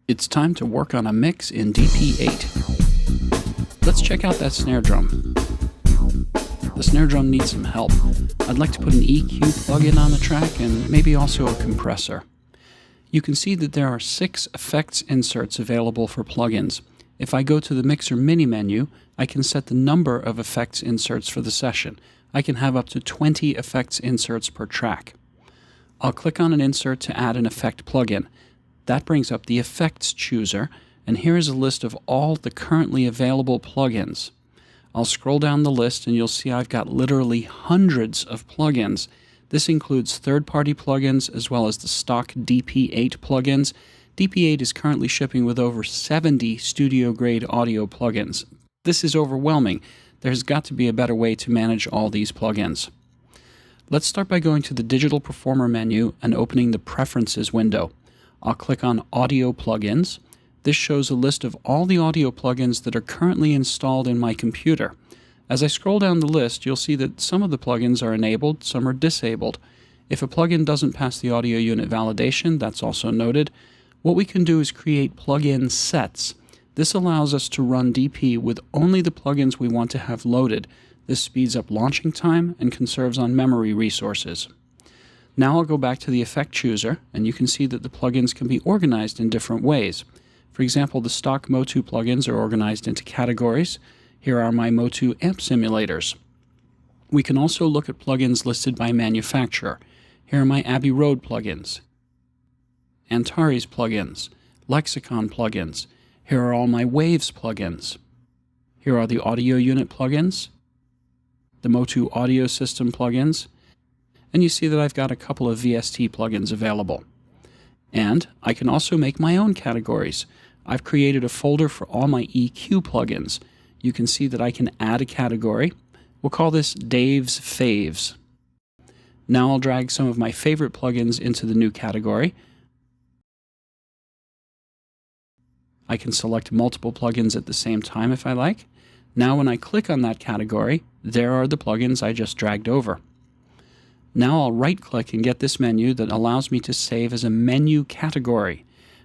It's time to work on a mix in DP8. Let's check out that snare drum. The snare drum needs some help. I'd like to put an EQ plugin on the track and maybe also a compressor. You can see that there are 6 effects inserts available for plugins. If I go to the Mixer mini menu, I can set the number of effects inserts for the session. I can have up to 20 effects inserts per track. I'll click on an insert to add an effect plugin. That brings up the Effects chooser, and here is a list of all the currently available plugins. I'll scroll down the list and you'll see I've got literally hundreds of plugins. This includes third-party plugins as well as the stock DP8 plugins. DP8 is currently shipping with over 70 studio-grade audio plugins. This is overwhelming. There's got to be a better way to manage all these plugins. Let's start by going to the Digital Performer menu and opening the Preferences window. I'll click on Audio Plugins. This shows a list of all the audio plugins that are currently installed in my computer. As I scroll down the list, you'll see that some of the plugins are enabled, some are disabled. If a plugin doesn't pass the audio unit validation, that's also noted. What we can do is create plugin sets. This allows us to run DP with only the plugins we want to have loaded. This speeds up launching time and conserves on memory resources. Now I'll go back to the Effect chooser, and you can see that the plugins can be organized in different ways. For example, the stock Motu plugins are organized into categories. Here are my Motu amp simulators. We can also look at plugins listed by manufacturer. Here are my Abbey Road plugins, Antares plugins, Lexicon plugins. Here are all my Waves plugins. Here are the audio unit plugins, the Motu audio system plugins, and you see that I've got a couple of VST plugins available. And I can also make my own categories. I've created a folder for all my EQ plugins. You can see that I can add a category. We'll call this Dave's Faves. Now I'll drag some of my favorite plugins into the new category. I can select multiple plugins at the same time if I like. Now when I click on that category, there are the plugins I just dragged over. Now I'll right-click and get this menu that allows me to save as a menu category.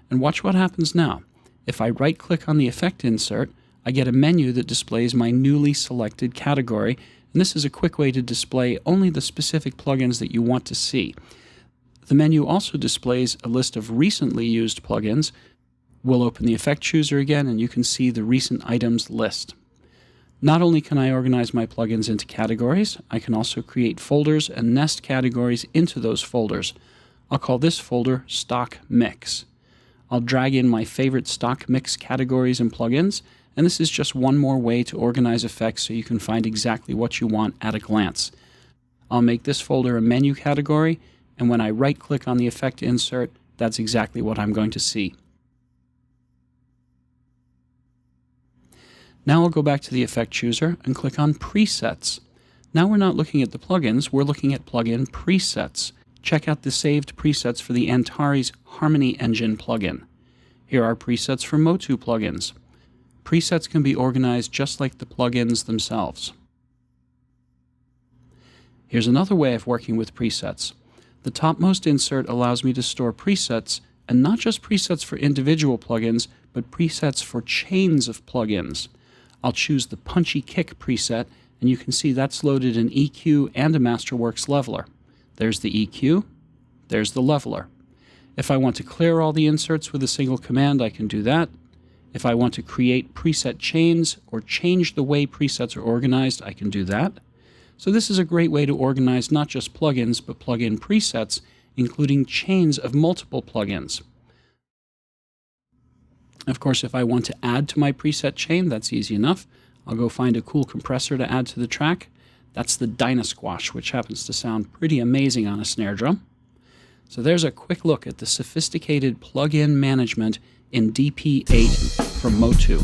And watch what happens now. If I right-click on the effect insert, I get a menu that displays my newly selected category, and this is a quick way to display only the specific plugins that you want to see. The menu also displays a list of recently used plugins. We'll open the Effect chooser again, and you can see the recent items list. Not only can I organize my plugins into categories, I can also create folders and nest categories into those folders. I'll call this folder Stock Mix. I'll drag in my favorite Stock Mix categories and plugins, and this is just one more way to organize effects so you can find exactly what you want at a glance. I'll make this folder a menu category, and when I right-click on the effect insert, that's exactly what I'm going to see. Now I'll go back to the Effect chooser and click on Presets. Now we're not looking at the plugins, we're looking at plugin presets. Check out the saved presets for the Antares Harmony Engine plugin. Here are presets for Motu plugins. Presets can be organized just like the plugins themselves. Here's another way of working with presets. The topmost insert allows me to store presets, and not just presets for individual plugins, but presets for chains of plugins. I'll choose the Punchy Kick preset, and you can see that's loaded in EQ and a Masterworks leveler. There's the EQ, there's the leveler. If I want to clear all the inserts with a single command, I can do that. If I want to create preset chains or change the way presets are organized, I can do that. So this is a great way to organize not just plugins, but plugin presets, including chains of multiple plugins. Of course, if I want to add to my preset chain, that's easy enough. I'll go find a cool compressor to add to the track. That's the Dynasquash, which happens to sound pretty amazing on a snare drum. So there's a quick look at the sophisticated plugin management in DP8 from Motu.